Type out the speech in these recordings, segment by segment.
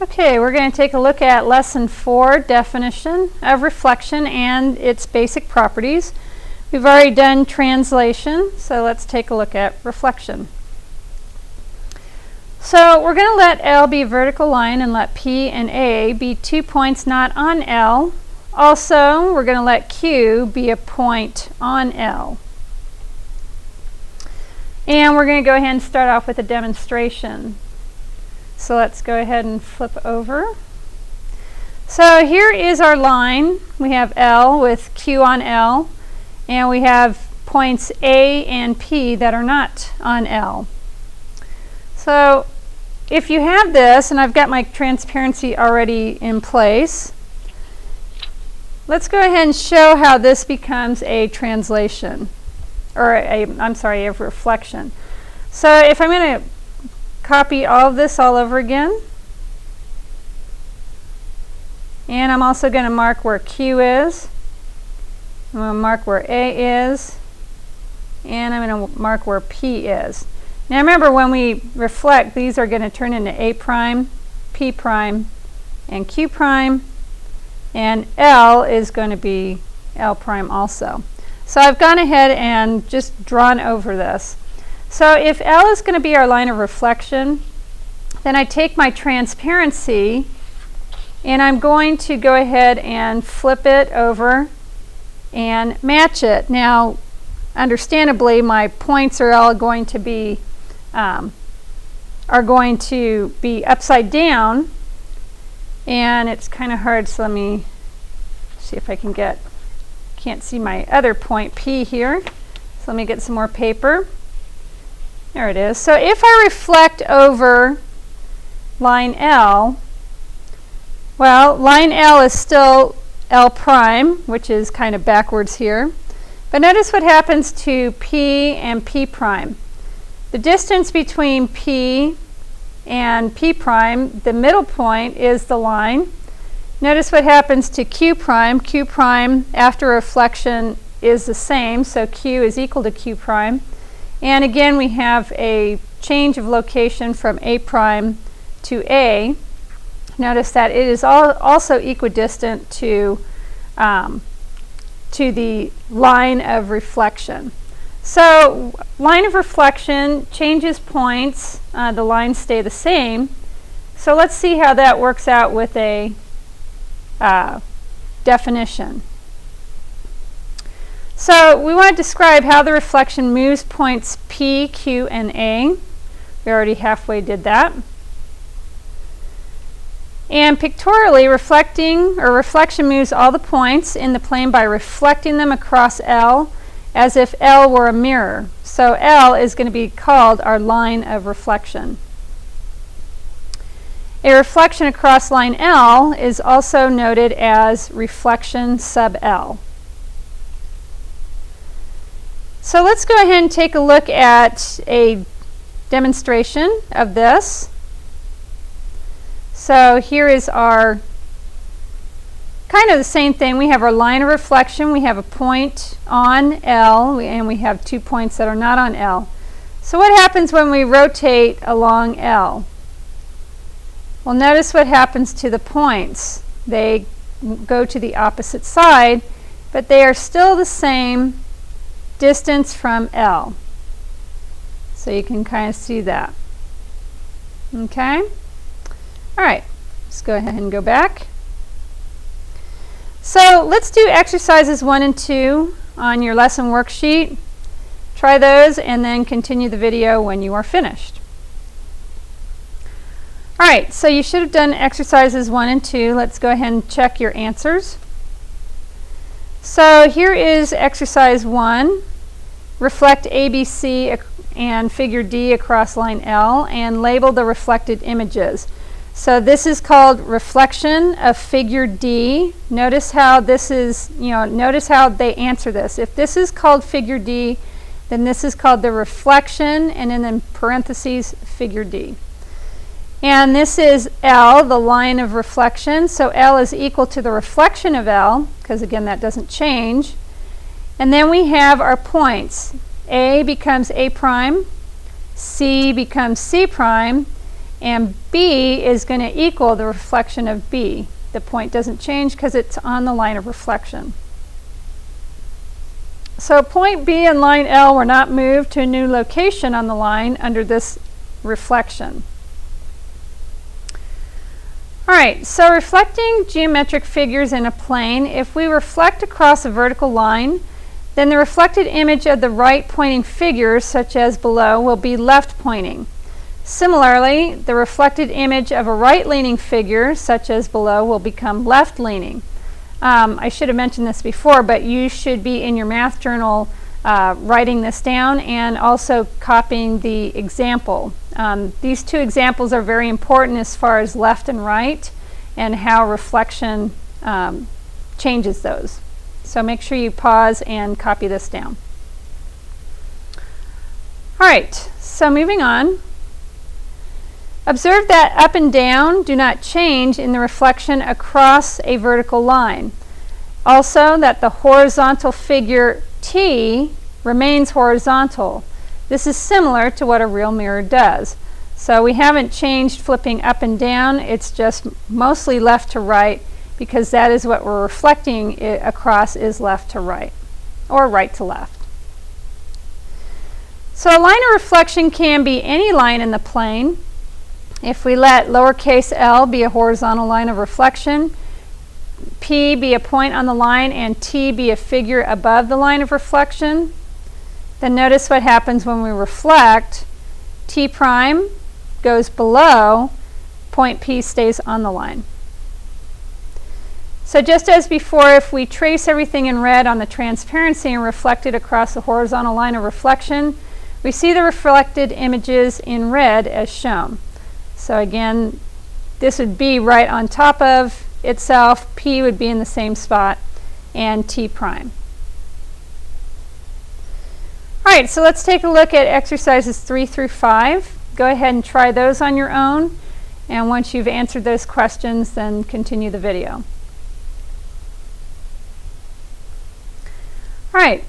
Okay, we're going to take a look at Lesson 4, Definition of Reflection and its Basic Properties. We've already done translation, so let's take a look at reflection. So we're going to let L be a vertical line and let P and A be 2 points not on L. Also, we're going to let Q be a point on L. And we're going to go ahead and start off with a demonstration. So let's go ahead and flip over. So here is our line. We have L with Q on L, and we have points A and P that are not on L. So if you have this, and I've got my transparency already in place, let's go ahead and show how this becomes a translation, or a reflection. So if I'm going to copy all of this all over again, and I'm also going to mark where Q is, I'm going to mark where A is, and I'm going to mark where P is. Now remember, when we reflect, these are going to turn into A prime, P prime, and Q prime, and L is going to be L prime also. So I've gone ahead and just drawn over this. So if L is going to be our line of reflection, then I take my transparency and I'm going to go ahead and flip it over and match it. Now, understandably, my points are all going to be upside down, and it's kind of hard. So let me see if I can can't see my other point P here. So let me get some more paper. There it is. So if I reflect over line L, well, line L is still L prime, which is kind of backwards here. But notice what happens to P and P prime. The distance between P and P prime, the middle point, is the line. Notice what happens to Q prime. Q prime after reflection is the same, so Q is equal to Q prime. And again, we have a change of location from A prime to A. Notice that it is also equidistant to the line of reflection. So line of reflection changes points, the lines stay the same. So let's see how that works out with a definition. So we want to describe how the reflection moves points P, Q, and A. We already halfway did that. And pictorially, reflection moves all the points in the plane by reflecting them across L as if L were a mirror. So L is going to be called our line of reflection. A reflection across line L is also noted as reflection sub L. So let's go ahead and take a look at a demonstration of this. So here is our kind of the same thing. We have our line of reflection. We have a point on L, and we have 2 points that are not on L. So what happens when we rotate along L? Well, notice what happens to the points. They go to the opposite side, but they are still the same distance from L. So you can kind of see that. Okay? All right, let's go ahead and go back. So let's do exercises 1 and 2 on your lesson worksheet. Try those and then continue the video when you are finished. All right, so you should have done exercises 1 and 2. Let's go ahead and check your answers. So here is exercise 1. Reflect ABC and figure D across line L and label the reflected images. So this is called reflection of figure D. Notice how this is, notice how they answer this. If this is called figure D, then this is called the reflection, and then in parentheses, figure D. And this is L, the line of reflection. So L is equal to the reflection of L, because again, that doesn't change. And then we have our points. A becomes A prime, C becomes C prime, and B is going to equal the reflection of B. The point doesn't change because it's on the line of reflection. So point B and line L were not moved to a new location on the line under this reflection. All right, so reflecting geometric figures in a plane, if we reflect across a vertical line, then the reflected image of the right pointing figures, such as below, will be left pointing. Similarly, the reflected image of a right leaning figure, such as below, will become left leaning. I should have mentioned this before, but you should be in your math journal writing this down and also copying the example. These two examples are very important as far as left and right and how reflection changes those. So make sure you pause and copy this down. All right, so moving on. Observe that up and down do not change in the reflection across a vertical line. Also, that the horizontal figure T remains horizontal. This is similar to what a real mirror does. So we haven't changed flipping up and down, it's just mostly left to right because that is what we're reflecting across, is left to right or right to left. So a line of reflection can be any line in the plane. If we let lowercase l be a horizontal line of reflection, P be a point on the line, and T be a figure above the line of reflection, then notice what happens when we reflect. T prime goes below, point P stays on the line. So just as before, if we trace everything in red on the transparency and reflect it across the horizontal line of reflection, we see the reflected images in red as shown. So again, this would be right on top of itself, P would be in the same spot, and T prime. All right, so let's take a look at exercises 3 through 5. Go ahead and try those on your own, and once you've answered those questions, then continue the video. All right,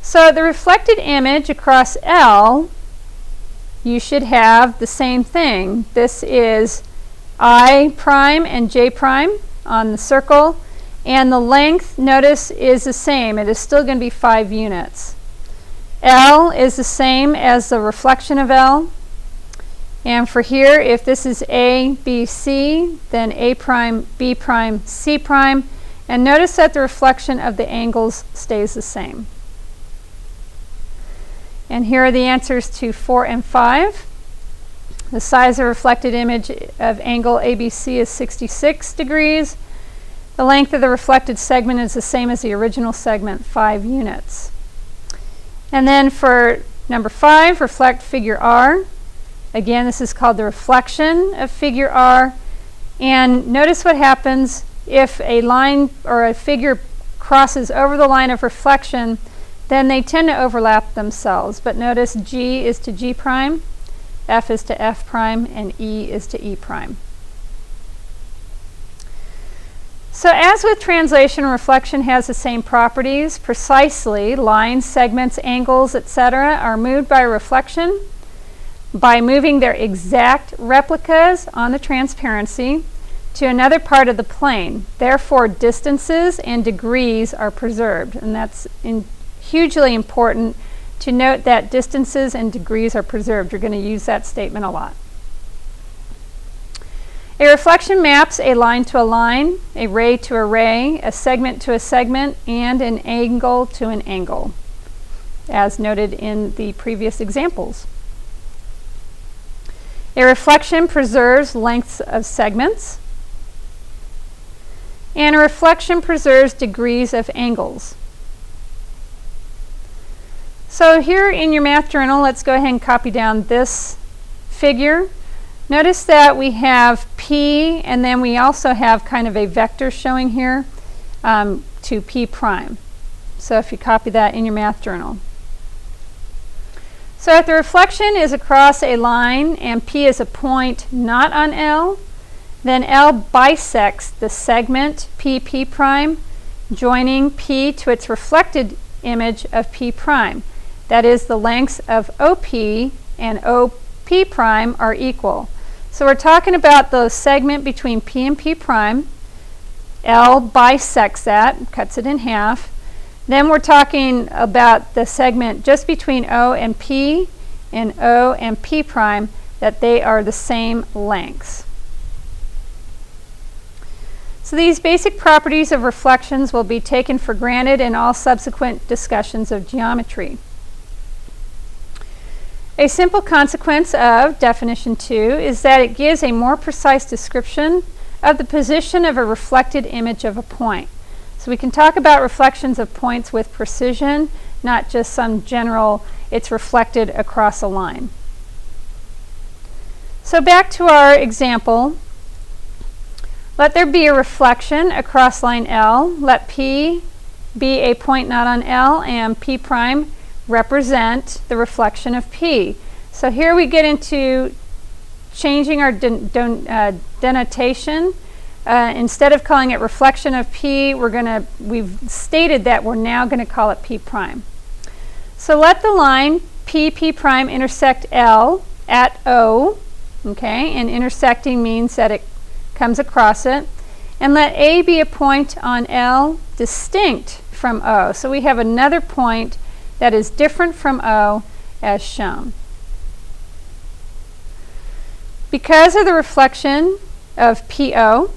so the reflected image across L, you should have the same thing. This is I prime and J prime on the circle, and the length, notice, is the same. It is still going to be 5 units. L is the same as the reflection of L. And for here, if this is A, B, C, then A prime, B prime, C prime. And notice that the reflection of the angles stays the same. And here are the answers to 4 and 5. The size of reflected image of angle ABC is 66 degrees. The length of the reflected segment is the same as the original segment, 5 units. And then for number 5, reflect figure R. Again, this is called the reflection of figure R. And notice what happens if a line or a figure crosses over the line of reflection, then they tend to overlap themselves. But notice G is to G prime, F is to F prime, and E is to E prime. So as with translation, reflection has the same properties. Precisely, lines, segments, angles, etc. are moved by reflection by moving their exact replicas on the transparency to another part of the plane. Therefore, distances and degrees are preserved. And that's hugely important to note that distances and degrees are preserved. You're going to use that statement a lot. A reflection maps a line to a line, a ray to a ray, a segment to a segment, and an angle to an angle, as noted in the previous examples. A reflection preserves lengths of segments, and a reflection preserves degrees of angles. So here in your math journal, let's go ahead and copy down this figure. Notice that we have P, and then we also have kind of a vector showing here to P prime. So if you copy that in your math journal. So if the reflection is across a line and P is a point not on L, then L bisects the segment P prime, joining P to its reflected image of P prime. That is the lengths of OP and OP P prime are equal. So we're talking about the segment between P and P prime. L bisects that, cuts it in half. Then we're talking about the segment just between O and P prime, that they are the same lengths. So these basic properties of reflections will be taken for granted in all subsequent discussions of geometry. A simple consequence of definition 2 is that it gives a more precise description of the position of a reflected image of a point. So we can talk about reflections of points with precision, not just some general, it's reflected across a line. So back to our example. Let there be a reflection across line L. Let P be a point not on L, and P prime represent the reflection of P. So here we get into changing our denotation. Instead of calling it reflection of P, we've stated that we're now going to call it P prime. So let the line P prime intersect L at O, okay, and intersecting means that it comes across it, and let A be a point on L distinct from O. So we have another point that is different from O as shown. Because of the reflection of PO,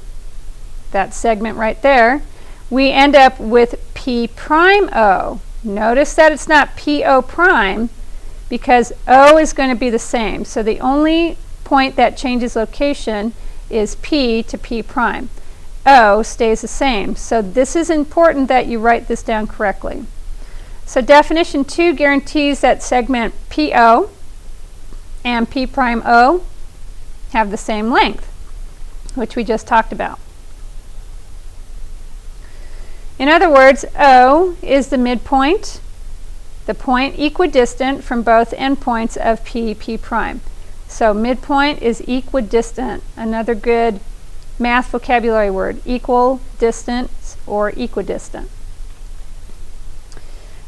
that segment right there, we end up with P prime O. Notice that it's not PO prime because O is going to be the same. So the only point that changes location is P to P prime. O stays the same. So this is important that you write this down correctly. So definition 2 guarantees that segment PO and P prime O have the same length, which we just talked about. In other words, O is the midpoint, the point equidistant from both endpoints of P prime. So midpoint is equidistant, another good math vocabulary word, equal, distance, or equidistant.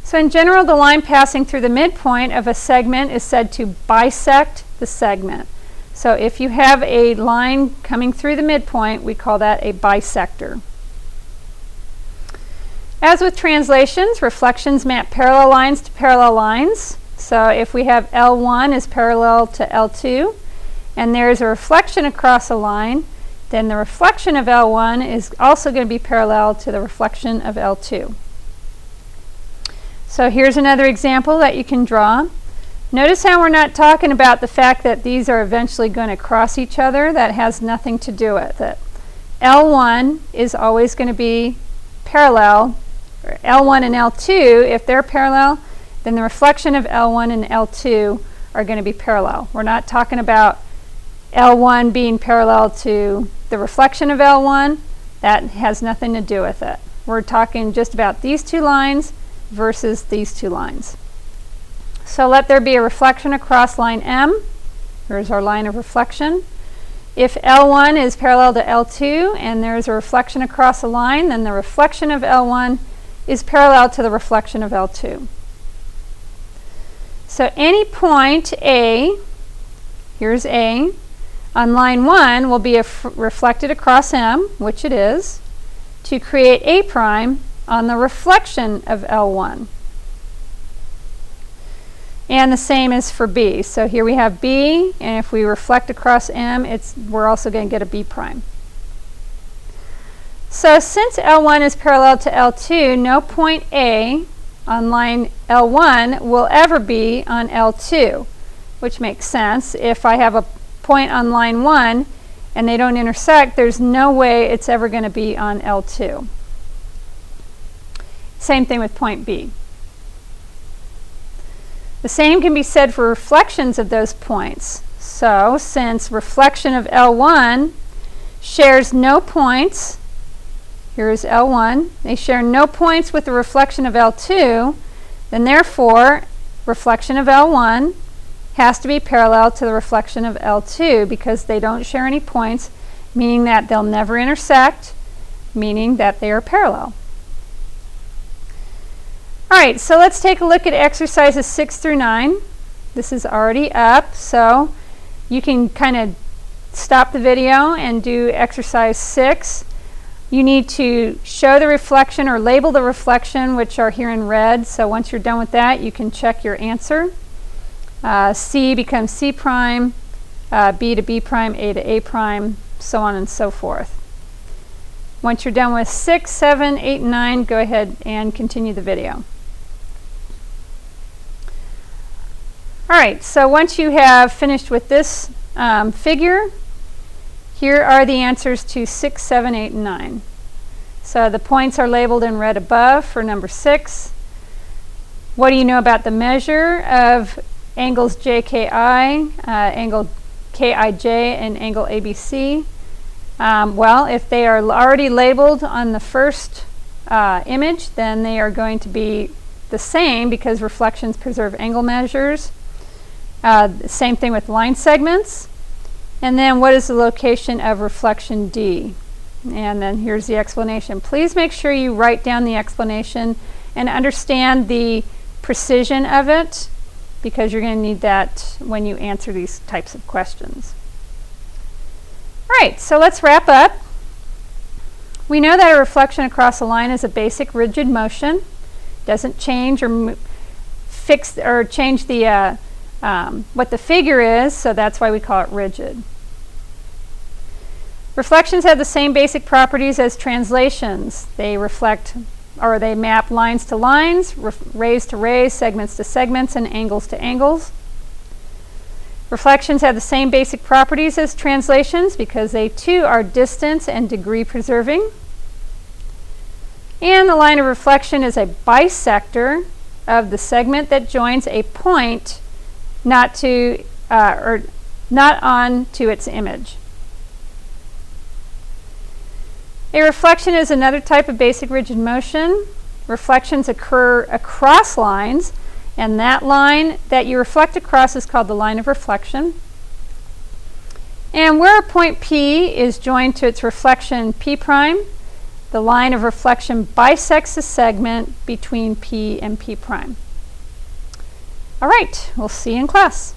So in general, the line passing through the midpoint of a segment is said to bisect the segment. So if you have a line coming through the midpoint, we call that a bisector. As with translations, reflections map parallel lines to parallel lines. So if we have L1 is parallel to L2, and there's a reflection across a line, then the reflection of L1 is also going to be parallel to the reflection of L2. So here's another example that you can draw. Notice how we're not talking about the fact that these are eventually going to cross each other. That has nothing to do with it. L1 is always going to be parallel, or L1 and L2, if they're parallel, then the reflection of L1 and L2 are going to be parallel. We're not talking about L1 being parallel to the reflection of L1. That has nothing to do with it. We're talking just about these two lines versus these two lines. So let there be a reflection across line M. Here's our line of reflection. If L1 is parallel to L2 and there's a reflection across a line, then the reflection of L1 is parallel to the reflection of L2. So any point A, here's A, on line 1 will be reflected across M, which it is, to create A prime on the reflection of L1. And the same is for B. So here we have B, and if we reflect across M, we're also going to get a B prime. So since L1 is parallel to L2, no point A on line L1 will ever be on L2, which makes sense. If I have a point on line 1 and they don't intersect, there's no way it's ever going to be on L2. Same thing with point B. The same can be said for reflections of those points. So since reflection of L1 shares no points, here's L1, they share no points with the reflection of L2, then therefore reflection of L1 has to be parallel to the reflection of L2 because they don't share any points, meaning that they'll never intersect, meaning that they are parallel. All right, so let's take a look at exercises 6 through 9. This is already up, so you can kind of stop the video and do exercise 6. You need to show the reflection or label the reflection, which are here in red. So once you're done with that, you can check your answer. C becomes C prime, B to B prime, A to A prime, so on and so forth. Once you're done with 6, 7, 8, and 9, go ahead and continue the video. All right, so once you have finished with this figure, here are the answers to 6, 7, 8, and 9. So the points are labeled in red above for number 6. What do you know about the measure of angles JKI, angle KIJ, and angle ABC? Well, if they are already labeled on the first image, then they are going to be the same because reflections preserve angle measures. Same thing with line segments. And then what is the location of reflection D? And then here's the explanation. Please make sure you write down the explanation and understand the precision of it, because you're going to need that when you answer these types of questions. All right, so let's wrap up. We know that a reflection across a line is a basic rigid motion. Doesn't change or fix or change the what the figure is, so that's why we call it rigid. Reflections have the same basic properties as translations. They reflect, or they map lines to lines, rays to rays, segments to segments, and angles to angles. Reflections have the same basic properties as translations because they too are distance and degree preserving. And the line of reflection is a bisector of the segment that joins a point not to or not on to its image. A reflection is another type of basic rigid motion. Reflections occur across lines, and that line that you reflect across is called the line of reflection. And where a point P is joined to its reflection P prime, the line of reflection bisects the segment between P and P prime. All right, we'll see you in class.